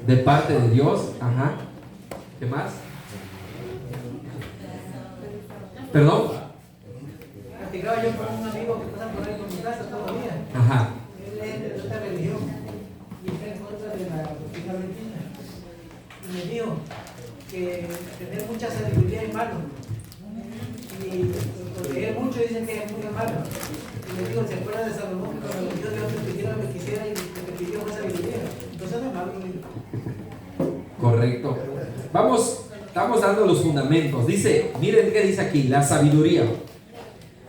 de parte de Dios. Ajá. ¿Qué más? ¿Perdón? Platicaba yo con un amigo que pasa por ahí por mi casa todavía. Ajá. Él es de otra religión y está en contra de la doctrina argentina. Y me dijo que tener mucha sabiduría es malo. Y leer mucho dicen que es muy malo. Y le digo, ¿se acuerda de Salomón que cuando Dios le pidió lo que quisiera y lo que pidió fue sabiduría? Entonces no es malo. Correcto. Estamos dando los fundamentos. Dice, miren qué dice aquí, la sabiduría.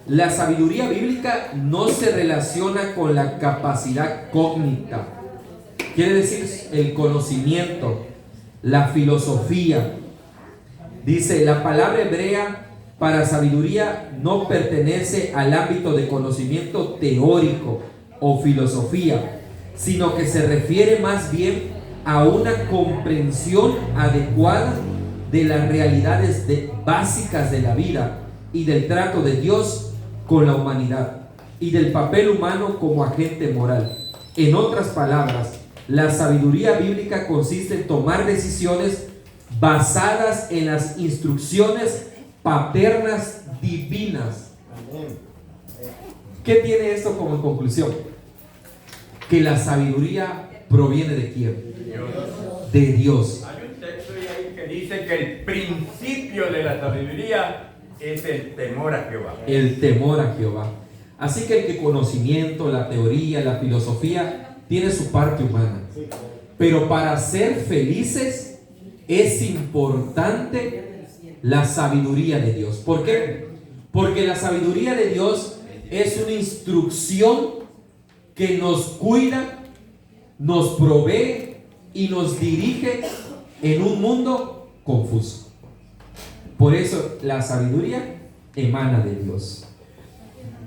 La sabiduría bíblica no se relaciona con la capacidad cógnita. Quiere decir el conocimiento, la filosofía. Dice, la palabra hebrea para sabiduría no pertenece al ámbito de conocimiento teórico o filosofía, sino que se refiere más bien a una comprensión adecuada de las realidades básicas de la vida y del trato de Dios con la humanidad y del papel humano como agente moral. En otras palabras, la sabiduría bíblica consiste en tomar decisiones basadas en las instrucciones paternas divinas. ¿Qué tiene esto como conclusión? Que la sabiduría proviene ¿de quién? De Dios. Hay un texto ahí que dice que el principio de la sabiduría es el temor a Jehová. El temor a Jehová. Así que el conocimiento, la teoría, la filosofía tiene su parte humana. Pero para ser felices es importante la sabiduría de Dios. ¿Por qué? Porque la sabiduría de Dios es una instrucción que nos cuida, nos provee y nos dirige en un mundo confuso. Por eso la sabiduría emana de Dios.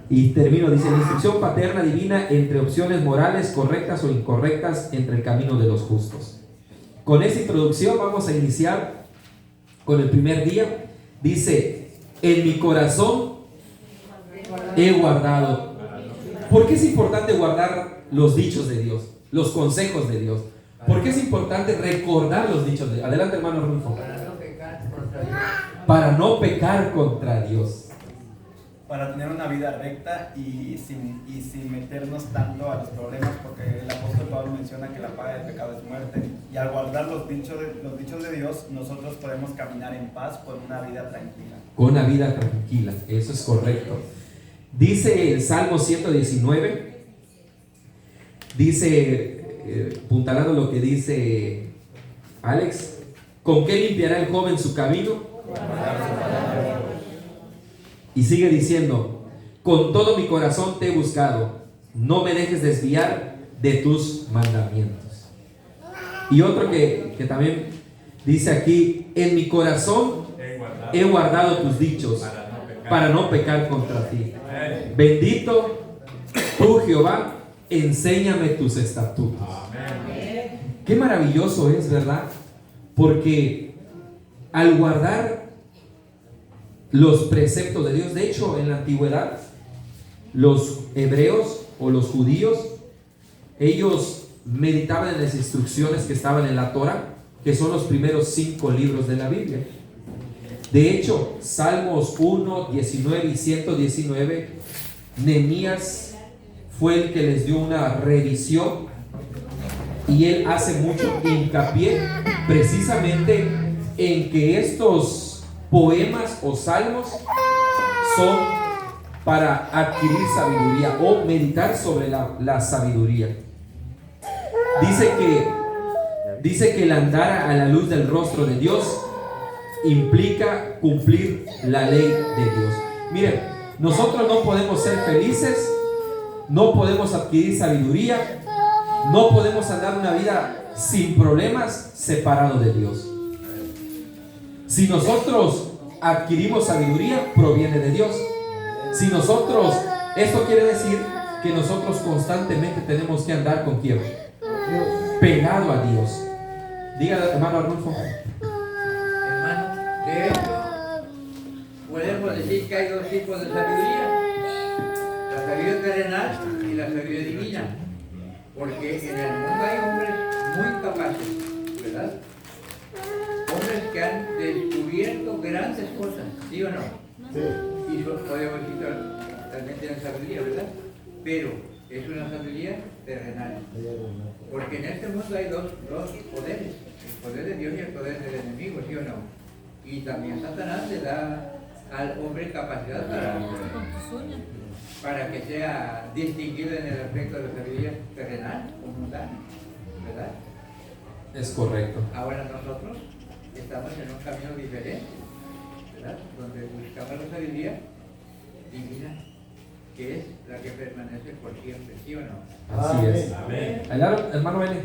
Y termino, dice, la instrucción paterna divina entre opciones morales correctas o incorrectas entre el camino de los justos. Con esta introducción vamos a iniciar con el primer día. Dice, en mi corazón he guardado. ¿Por qué es importante guardar los dichos de Dios, los consejos de Dios? ¿Por qué es importante recordar los dichos de Dios? Adelante, hermano Rulfo. Para no pecar contra Dios. Para tener una vida recta y sin meternos tanto a los problemas, porque el apóstol Pablo menciona que la paga del pecado es muerte, y al guardar los dichos de Dios, nosotros podemos caminar en paz con una vida tranquila. Con una vida tranquila, eso es correcto. Dice el Salmo 119, dice, puntalando lo que dice Alex, ¿con qué limpiará el joven su camino? Y sigue diciendo, con todo mi corazón te he buscado, no me dejes desviar de tus mandamientos. Y otro que también dice aquí, en mi corazón he guardado tus dichos para no pecar contra ti. Bendito tú, Jehová, enséñame tus estatutos. Qué maravilloso es, ¿verdad? Porque al guardar los preceptos de Dios, de hecho en la antigüedad los hebreos o los judíos, ellos meditaban en las instrucciones que estaban en la Torah, que son los primeros 5 libros de la Biblia. De hecho, Salmos 1, 19 y 119, Nehemías fue el que les dio una revisión y él hace mucho hincapié precisamente en que estos poemas o salmos son para adquirir sabiduría o meditar sobre la sabiduría. Dice que el andar a la luz del rostro de Dios implica cumplir la ley de Dios. Miren, nosotros no podemos ser felices, no podemos adquirir sabiduría, no podemos andar una vida sin problemas separado de Dios. Si nosotros adquirimos sabiduría, proviene de Dios. Si nosotros, esto quiere decir que nosotros constantemente tenemos que andar con quién, pegado a Dios. Diga, hermano Arnulfo. Hermano, de hecho, podemos decir que hay 2 tipos de sabiduría: la sabiduría terrenal y la sabiduría divina. Porque en el mundo hay hombres muy capaces ¿verdad? Hombres que han descubierto grandes cosas, ¿sí o no? Sí. Y podemos decir también tienen sabiduría, ¿verdad? Pero es una sabiduría terrenal. Porque en este mundo hay dos poderes, el poder de Dios y el poder del enemigo, ¿sí o no? Y también Satanás le da al hombre capacidad para que sea distinguido en el aspecto de la sabiduría terrenal o mundana, ¿verdad? Es correcto. Ahora nosotros estamos en un camino diferente, ¿verdad? Donde buscamos la sabiduría divina, que es la que permanece por siempre, ¿sí o no? Así es. Amén. Hermano Bene.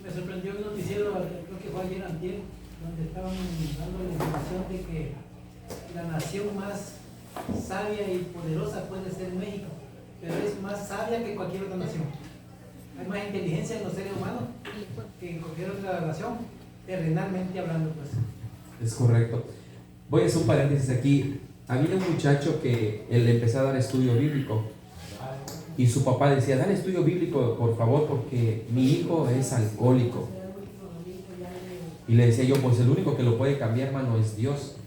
Me sorprendió el noticiero, creo que fue ayer antier, donde estaban dando la información de que la nación más sabia y poderosa puede ser México, pero es más sabia que cualquier otra nación. Hay más inteligencia en los seres humanos que en cualquier otra nación, terrenalmente hablando, pues. Es correcto. Voy a hacer un paréntesis aquí. Había un muchacho que él empezó a dar estudio bíblico y su papá decía, dale estudio bíblico por favor porque mi hijo es alcohólico. Y le decía yo, pues el único que lo puede cambiar, hermano, es Dios.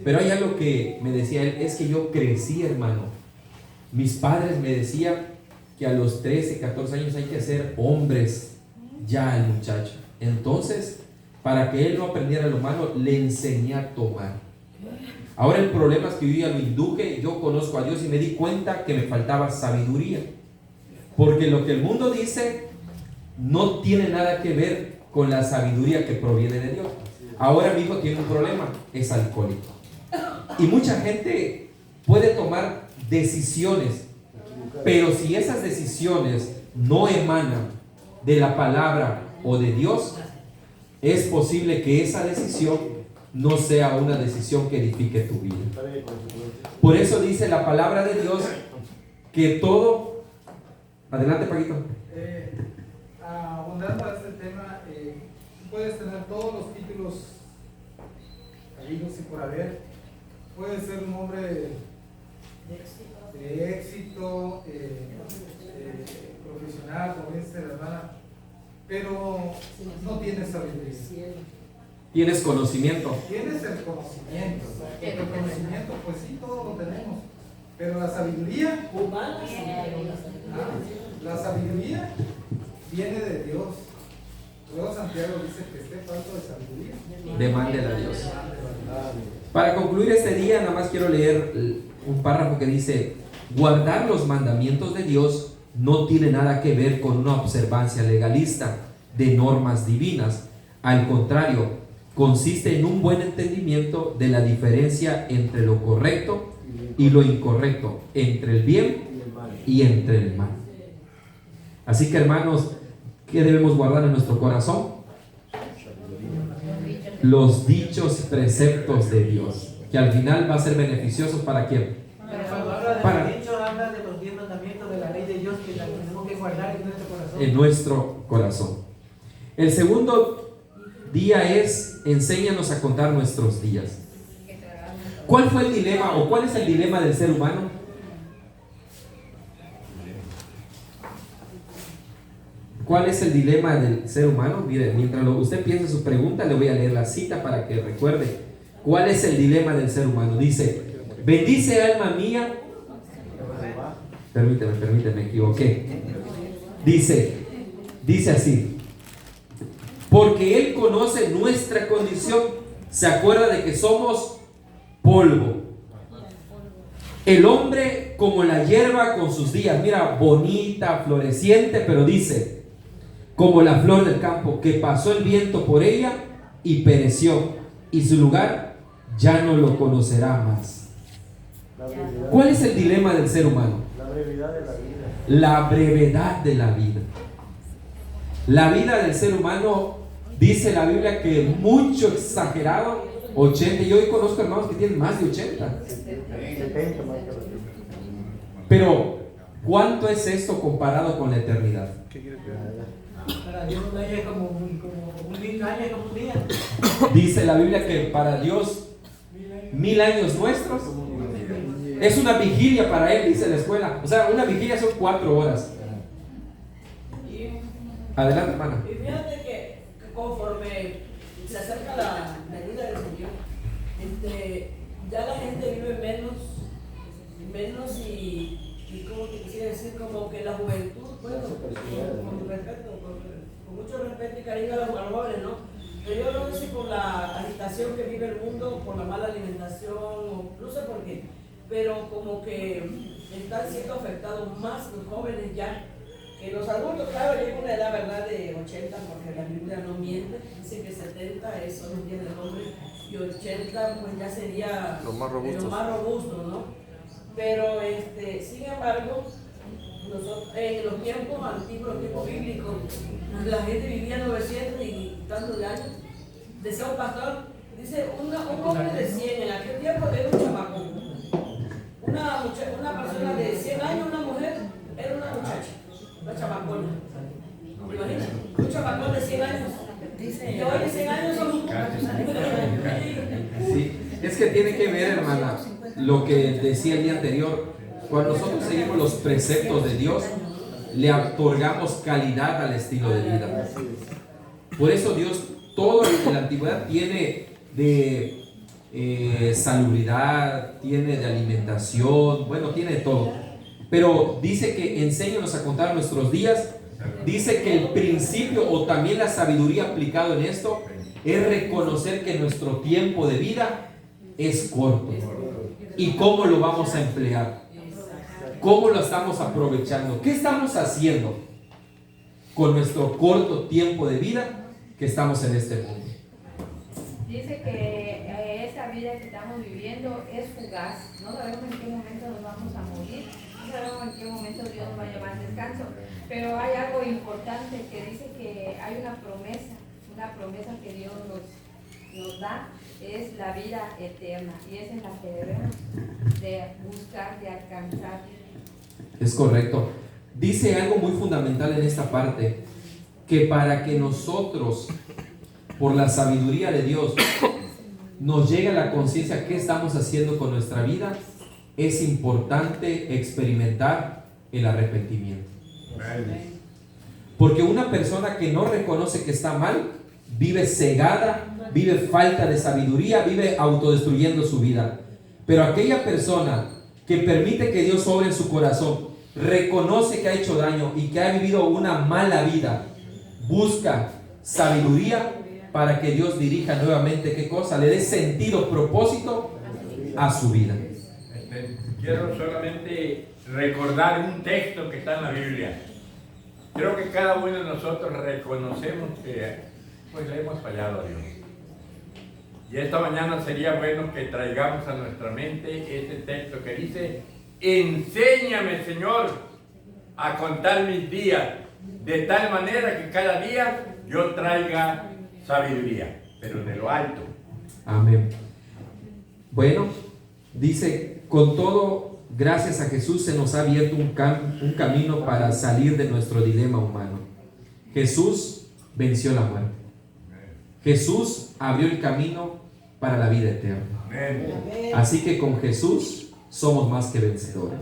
Pero hay algo que me decía él, es que yo crecí, hermano. Mis padres me decían que a los 13, 14 años hay que ser hombres ya el muchacho. Entonces, para que él no aprendiera lo malo, le enseñé a tomar. Ahora el problema es que yo ya lo induje, yo conozco a Dios y me di cuenta que me faltaba sabiduría. Porque lo que el mundo dice no tiene nada que ver con la sabiduría que proviene de Dios. Ahora mi hijo tiene un problema, es alcohólico. Y mucha gente puede tomar decisiones, pero si esas decisiones no emanan de la palabra o de Dios, es posible que esa decisión no sea una decisión que edifique tu vida. Por eso dice la palabra de Dios que todo... Adelante, Paquito. Abundando a este tema, puedes tener todos los títulos habidos y por haber. Puedes ser un hombre de éxito, profesional, como dice la hermana, pero no tienes sabiduría. Tienes conocimiento. Tienes el conocimiento, el conocimiento, pues sí, todo lo tenemos, pero la sabiduría, la sabiduría viene de Dios. Luego Santiago dice que esté falto de sabiduría. Demándele a Dios. Para concluir este día, nada más quiero leer un párrafo que dice: guardar los mandamientos de Dios no tiene nada que ver con una observancia legalista de normas divinas. Al contrario, consiste en un buen entendimiento de la diferencia entre lo correcto y lo incorrecto, entre el bien y entre el mal. Así que, hermanos, ¿qué debemos guardar en nuestro corazón? Los dichos preceptos de Dios, que al final va a ser beneficiosos para quién. Pero cuando habla de Para- los dichos, habla de los 10 mandamientos de la ley de Dios que la tenemos que guardar en nuestro corazón. En nuestro corazón. El segundo día es: enséñanos a contar nuestros días. ¿Cuál fue el dilema o cuál es el dilema del ser humano? ¿Cuál es el dilema del ser humano? Mire, mientras usted piensa su pregunta, le voy a leer la cita para que recuerde cuál es el dilema del ser humano. Dice: bendice alma mía. Permíteme, me equivoqué. Dice así: porque Él conoce nuestra condición, se acuerda de que somos polvo. El hombre como la hierba con sus días, mira, bonita, floreciente, pero dice, como la flor del campo, que pasó el viento por ella y pereció, y su lugar ya no lo conocerá más. ¿Cuál es el dilema del ser humano? La brevedad de la vida. La brevedad de la vida. La vida del ser humano, dice la Biblia que mucho exagerado, 80. Yo hoy conozco hermanos que tienen más de 80. 70 más que los Pero, ¿cuánto es esto comparado con la eternidad? Para Dios un año es como un año es como un día. Dice la Biblia que para Dios 1000 años nuestros es una vigilia para Él, dice la escuela. O sea, una vigilia son 4 horas. Adelante, hermana. Y fíjate que conforme acerca la venida del Señor, ya la gente vive menos y como que quisiera decir, como que la juventud, bueno, con respeto, con mucho respeto y cariño a los jóvenes, ¿no? Pero yo no sé por la agitación que vive el mundo, por la mala alimentación, o no sé por qué, pero como que están siendo afectados más los jóvenes ya que los adultos. Claro, llega una edad, ¿verdad?, de 80, porque la Biblia no miente, dice que 70 eso no tiene el hombre, y 80 pues ya sería lo más robusto, ¿no? Pero sin embargo, nosotros, en los tiempos antiguos, los tiempos bíblicos, la gente vivía 900 y tantos de años. Decía un pastor, dice, un hombre de 100 en aquel tiempo era un chamacón. Una persona de 100 años, una mujer, era una muchacha, una chamacona. ¿Te imaginas? Un chamacón de 100 años. Y hoy de 100 años son un Sí, es que tiene que ver, hermana, lo que decía el día anterior. Cuando nosotros seguimos los preceptos de Dios, le otorgamos calidad al estilo de vida. Por eso Dios, todo en la antigüedad tiene de salubridad, tiene de alimentación, bueno, tiene de todo. Pero dice que enséñanos a contar nuestros días. Dice que el principio o también la sabiduría aplicado en esto es reconocer que nuestro tiempo de vida es corto. ¿Y cómo lo vamos a emplear? ¿Cómo lo estamos aprovechando? ¿Qué estamos haciendo con nuestro corto tiempo de vida que estamos en este mundo? Dice que esta vida que estamos viviendo es fugaz. No sabemos en qué momento nos vamos a morir, no sabemos en qué momento Dios nos va a llevar al descanso. Pero hay algo importante que dice que hay una promesa que Dios nos da, es la vida eterna, y es en la que debemos de buscar, de alcanzar. Es correcto. Dice algo muy fundamental en esta parte, que para que nosotros, por la sabiduría de Dios, nos llegue a la conciencia qué estamos haciendo con nuestra vida, es importante experimentar el arrepentimiento. Porque una persona que no reconoce que está mal, vive cegada, vive falta de sabiduría, vive autodestruyendo su vida. Pero aquella persona que permite que Dios obre en su corazón, reconoce que ha hecho daño y que ha vivido una mala vida, busca sabiduría para que Dios dirija nuevamente, ¿qué cosa? Le dé sentido, propósito a su vida. Quiero solamente recordar un texto que está en la Biblia. Creo que cada uno de nosotros reconocemos que pues le hemos fallado a Dios. Y esta mañana sería bueno que traigamos a nuestra mente este texto que dice: enséñame, Señor, a contar mis días, de tal manera que cada día yo traiga sabiduría, pero de lo alto. Amén. Bueno, dice, con todo, gracias a Jesús se nos ha abierto un camino para salir de nuestro dilema humano. Jesús venció la muerte. Jesús abrió el camino para la vida eterna. Así que con Jesús somos más que vencedores.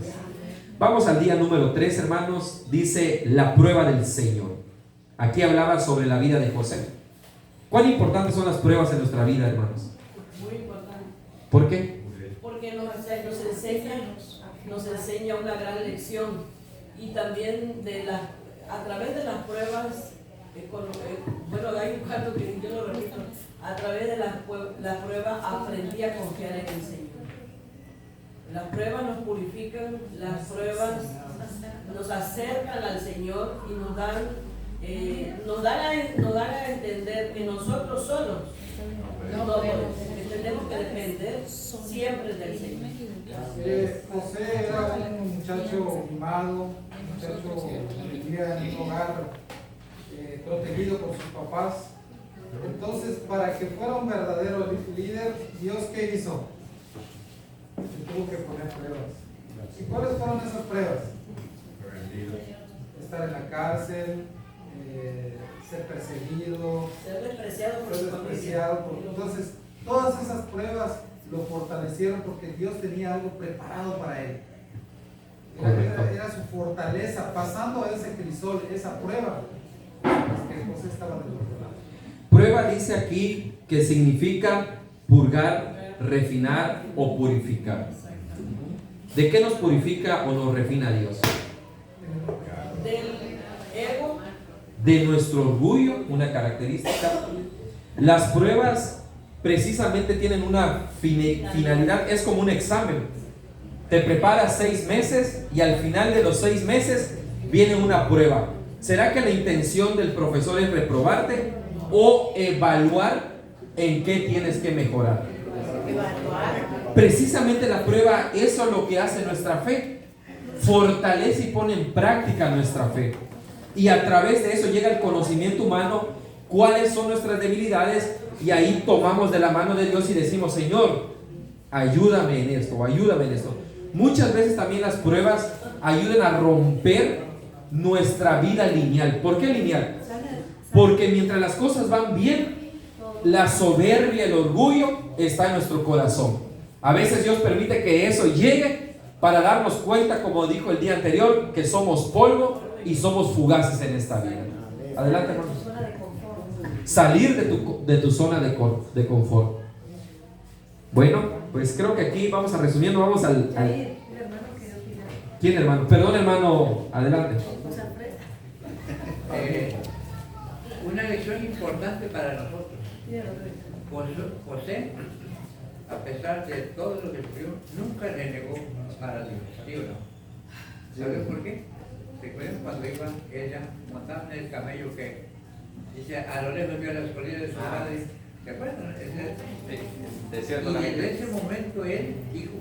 Vamos al día número 3, hermanos. Dice la prueba del Señor. Aquí hablaba sobre la vida de José. ¿Cuán importantes son las pruebas en nuestra vida, hermanos? Muy importante. ¿Por qué? Porque nos enseña una gran lección, y también a través de las pruebas, bueno, hay un canto que yo lo repito, a través de la prueba aprendí a confiar en el Señor. Las pruebas nos purifican, las pruebas nos acercan al Señor y nos dan a entender que nosotros solos no podemos, que tenemos que depender siempre del Señor. José era un muchacho mimado, un muchacho que vivía en un hogar protegido por sus papás. Entonces, para que fuera un verdadero líder, ¿Dios qué hizo? Se tuvo que poner pruebas. ¿Y cuáles fueron esas pruebas? Estar en la cárcel, ser perseguido, Ser despreciado por su familia. Entonces, todas esas pruebas lo fortalecieron porque Dios tenía algo preparado para él. Era su fortaleza. Pasando a ese crisol, esa prueba, que José estaba del otro lado. Prueba dice aquí que significa purgar, refinar o purificar. ¿De qué nos purifica o nos refina Dios? Del ego. De nuestro orgullo, una característica. Las pruebas precisamente tienen una finalidad, es como un examen. Te preparas 6 meses y al final de los 6 meses viene una prueba. ¿Será que la intención del profesor es reprobarte o evaluar en qué tienes que mejorar? Precisamente la prueba, eso es lo que hace nuestra fe. Fortalece y pone en práctica nuestra fe. Y a través de eso llega el conocimiento humano, cuáles son nuestras debilidades, y ahí tomamos de la mano de Dios y decimos: Señor, ayúdame en esto, ayúdame en esto. Muchas veces también las pruebas ayudan a romper nuestra vida lineal. ¿Por qué lineal? Porque mientras las cosas van bien, la soberbia, el orgullo está en nuestro corazón. A veces Dios permite que eso llegue para darnos cuenta, como dijo el día anterior, que somos polvo y somos fugaces en esta vida. Adelante, hermanos. Salir de tu zona de confort. Bueno, pues creo que aquí vamos a resumiendo. Vamos al ¿quién, hermano? Perdón, hermano, adelante. Una lección importante para nosotros. José, a pesar de todo lo que sufrió, nunca le negó para Dios, ¿sí o no? ¿Sabes por qué? ¿Recuerdan cuando iba ella montando en el camello que dice, a lo lejos vio las colinas de su padre? ¿Se acuerdan? Y en ese momento él dijo: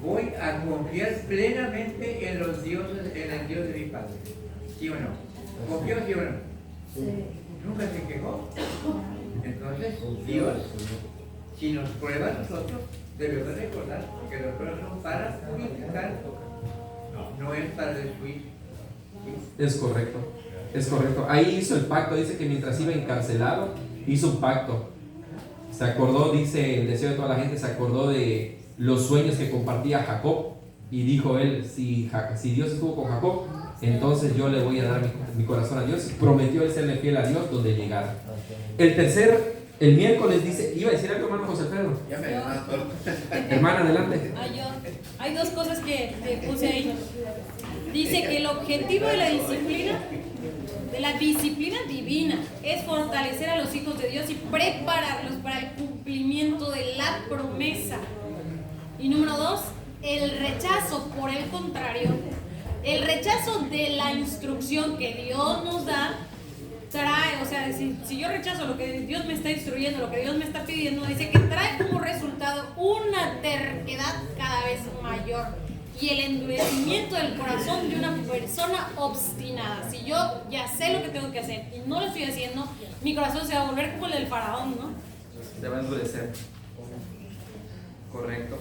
voy a confiar plenamente en los dioses, en el Dios de mi padre. ¿Sí o no? ¿Confió, sí o no? Sí. Nunca se quejó. Entonces, Dios, si nos prueba a nosotros, debemos recordar que los pruebas son para purificar, no es para destruir. ¿Sí? Es correcto, es correcto. Ahí hizo el pacto, dice que mientras iba encarcelado, hizo un pacto. Se acordó, dice el deseo de toda la gente, se acordó de los sueños que compartía Jacob, y dijo él: si Dios estuvo con Jacob, entonces yo le voy a dar mi corazón a Dios. Prometió él serle fiel a Dios donde llegara. El miércoles dice, iba a decir algo, hermano José Pedro. Ya me Hermana, adelante. Hay dos cosas que puse ahí. Dice que el objetivo de la disciplina divina es fortalecer a los hijos de Dios y prepararlos para el cumplimiento de la promesa. Y número 2, el rechazo, por el contrario, el rechazo de la instrucción que Dios nos da trae, o sea, si yo rechazo lo que Dios me está instruyendo, lo que Dios me está pidiendo, dice que trae como resultado una terquedad cada vez mayor y el endurecimiento del corazón de una persona obstinada. Si yo ya sé lo que tengo que hacer y no lo estoy haciendo, mi corazón se va a volver como el del faraón, ¿no? Se va a endurecer. Correcto.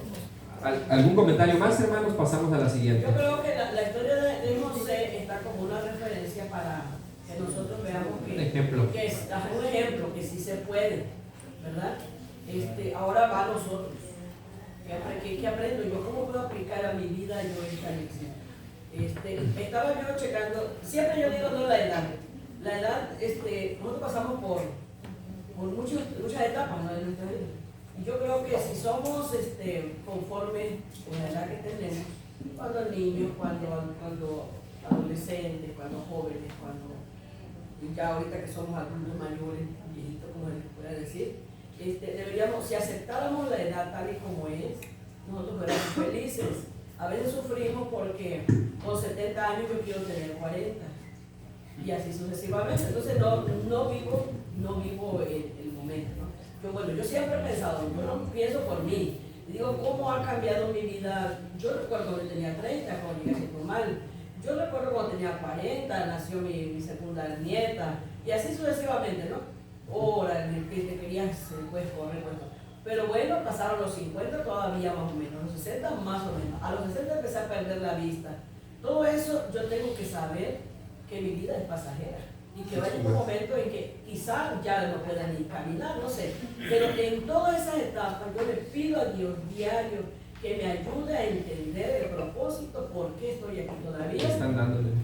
¿Algún comentario más, hermanos? Pasamos a la siguiente. Yo creo que la historia de José está como una referencia para que nosotros veamos que, un ejemplo que sí se puede, ¿verdad? Ahora va a nosotros. ¿Qué aprendo yo? ¿Cómo puedo aplicar a mi vida yo esta lección? Estaba yo checando, siempre yo digo no la edad. La edad, nosotros pasamos por muchas etapas, ¿no?, de nuestra vida. Y yo creo que si somos conforme con la edad que tenemos, cuando niños, cuando adolescentes, cuando jóvenes, cuando ya ahorita que somos adultos mayores, viejitos, como les pueda decir, deberíamos, si aceptáramos la edad tal y como es, nosotros fuéramos felices. A veces sufrimos porque con 70 años yo quiero tener 40 y así sucesivamente. Entonces no vivo el momento, ¿no? Yo siempre he pensado, yo no pienso por mí. Digo, ¿cómo ha cambiado mi vida? Yo recuerdo cuando tenía 30, cuando llegué a ser normal. Yo recuerdo cuando tenía 40, nació mi segunda nieta, y así sucesivamente, ¿no? Ahora, en el que te querías, pues, correr, pues. Pero bueno, pasaron los 50 todavía más o menos, los 60 más o menos. A los 60 empecé a perder la vista. Todo eso yo tengo que saber que mi vida es pasajera. Y que va a llegar un momento en que quizás ya no pueda ni caminar, no sé. Pero en todas esas etapas yo le pido a Dios diario que me ayude a entender el propósito, por qué estoy aquí todavía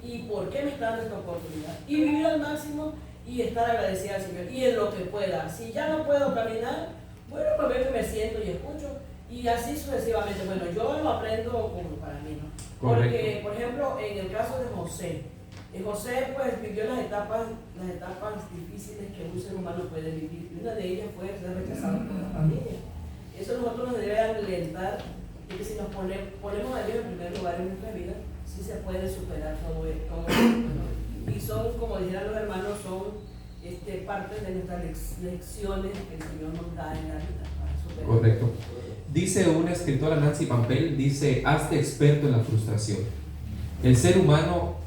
y por qué me está dando esta oportunidad. Y vivir al máximo y estar agradecida al Señor y en lo que pueda. Si ya no puedo caminar, bueno, pues ven que me siento y escucho y así sucesivamente. Bueno, yo lo aprendo como para mí, ¿no? Porque, por ejemplo, en el caso de José, José pues vivió las etapas difíciles que un ser humano puede vivir. Y una de ellas fue ser rechazado por la familia. Eso a nosotros nos debe alentar de que si nos ponemos a Dios en primer lugar en nuestra vida, sí se puede superar todo esto. Y son, como dijeron los hermanos, son parte de nuestras lecciones que el Señor nos da en la vida para superar. Correcto. Dice una escritora, Nancy Pampel, dice, hazte experto en la frustración. El ser humano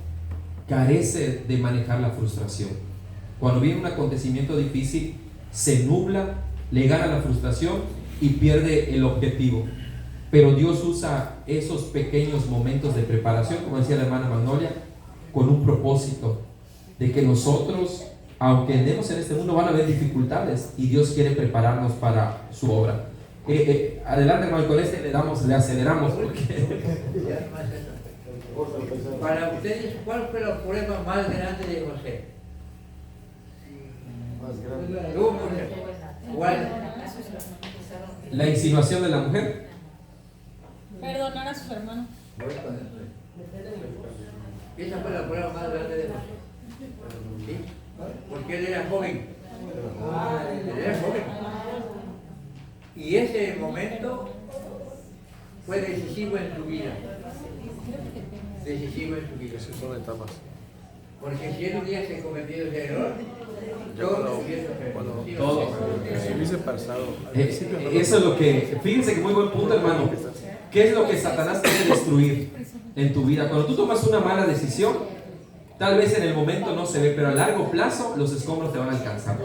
carece de manejar la frustración. Cuando viene un acontecimiento difícil, se nubla, le gana la frustración y pierde el objetivo. Pero Dios usa esos pequeños momentos de preparación, como decía la hermana Magnolia, con un propósito de que nosotros, aunque andemos en este mundo, van a haber dificultades y Dios quiere prepararnos para su obra. Adelante, hermano, con le aceleramos porque... Para ustedes, ¿cuál fue la prueba más grande de José? ¿Cuál? La insinuación de la mujer. Perdonar a sus hermanos. Esa fue la prueba más grande de José. ¿Sí? Porque él era joven. Él era joven. Y ese momento fue decisivo en su vida. Decisivo en su vida. Esas son etapas. Porque si él un día se cometió ese error, todo hubiese perdido. Todo. Si hubiese pasado. Eso es lo que, fíjense que muy buen punto, hermano. ¿Qué es lo que Satanás quiere destruir en tu vida? Cuando tú tomas una mala decisión, tal vez en el momento no se ve, pero a largo plazo los escombros te van a alcanzar.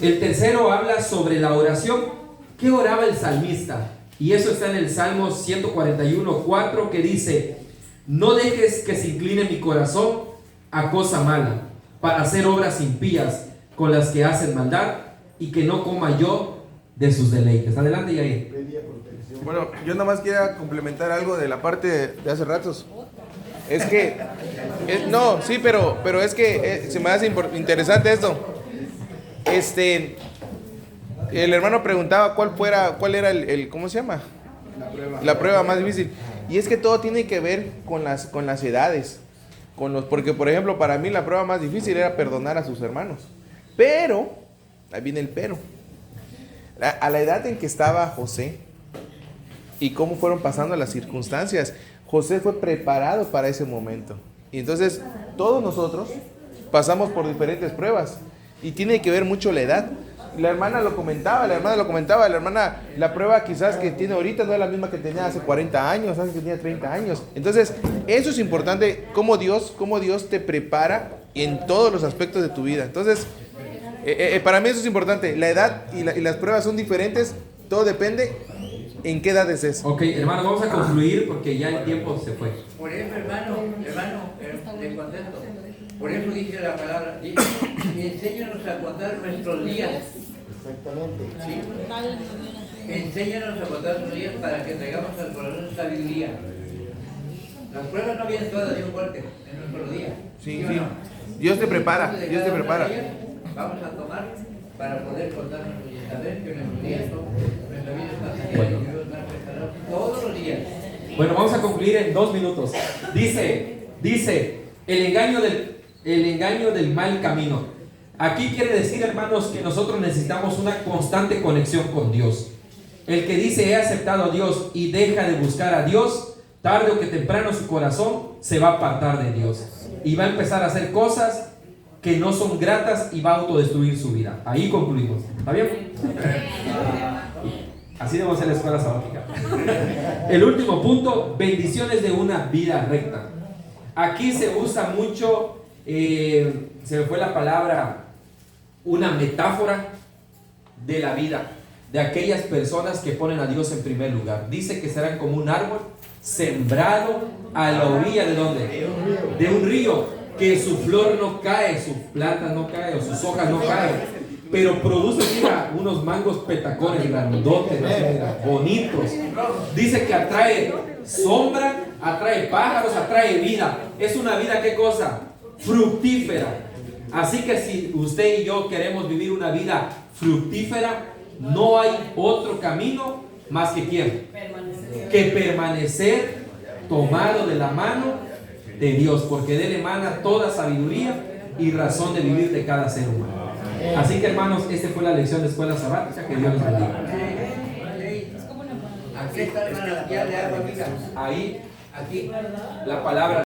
El tercero habla sobre la oración. ¿Qué oraba el salmista? Y eso está en el Salmo 141:4, que dice: no dejes que se incline mi corazón a cosa mala, para hacer obras impías con las que hacen maldad, y que no coma yo de sus deleites. Adelante, Yair. Bueno, yo nada más quería complementar algo de la parte de hace ratos. Es que, no, sí, pero es que se me hace interesante esto. El hermano preguntaba cuál era el ¿cómo se llama? La prueba más difícil. Y es que todo tiene que ver con las edades. Porque, por ejemplo, para mí la prueba más difícil era perdonar a sus hermanos. Pero, ahí viene el pero. A la edad en que estaba José y cómo fueron pasando las circunstancias, José fue preparado para ese momento. Y entonces, todos nosotros pasamos por diferentes pruebas. Y tiene que ver mucho la edad. La hermana lo comentaba, la prueba quizás que tiene ahorita no es la misma que tenía hace 40 años, hace que tenía 30 años. Entonces, eso es importante, cómo Dios te prepara en todos los aspectos de tu vida. Entonces, para mí eso es importante. La edad y las pruebas son diferentes, todo depende en qué edad es eso. Ok, hermano, vamos a concluir porque ya el tiempo se fue. Por eso, hermano, les contesto. Por eso dice la palabra, enséñanos a contar nuestros días. Exactamente. ¿Sí? Enséñanos a contar nuestros días para que traigamos al corazón sabiduría. Las pruebas no vienen todas de un golpe en un solo día. Sí, sí. Dios te prepara, Dios te prepara. Vamos a tomar para poder contar nuestros días, saber que nuestros días son, nuestra vida es pasajera y Dios va a preparar todos los días. Bueno, vamos a concluir en 2 minutos. Dice, el engaño del mal camino. Aquí quiere decir, hermanos, que nosotros necesitamos una constante conexión con Dios. El que dice he aceptado a Dios y deja de buscar a Dios, tarde o que temprano su corazón se va a apartar de Dios y va a empezar a hacer cosas que no son gratas y va a autodestruir su vida. Ahí concluimos. ¿Está bien? Así debemos hacer la escuela sabática. El último punto, bendiciones de una vida recta. Aquí se usa mucho, se me fue la palabra, una metáfora de la vida, de aquellas personas que ponen a Dios en primer lugar. Dice que serán como un árbol sembrado a la orilla ¿de dónde? De un río, que su flor no cae, su planta no cae o sus hojas no caen, pero produce, mira, unos mangos petacones grandotes, mira, bonitos. Dice que atrae sombra, atrae pájaros, atrae vida. Es una vida, ¿qué cosa? Fructífera. Así que si usted y yo queremos vivir una vida fructífera, no hay otro camino más que ¿quién? Que permanecer tomado de la mano de Dios, porque de él emana toda sabiduría y razón de vivir de cada ser humano. Así que hermanos, esta fue la lección de escuela sabática. Que Dios los bendiga. Aquí está la manantial de agua viva. Ahí, Aquí. la palabra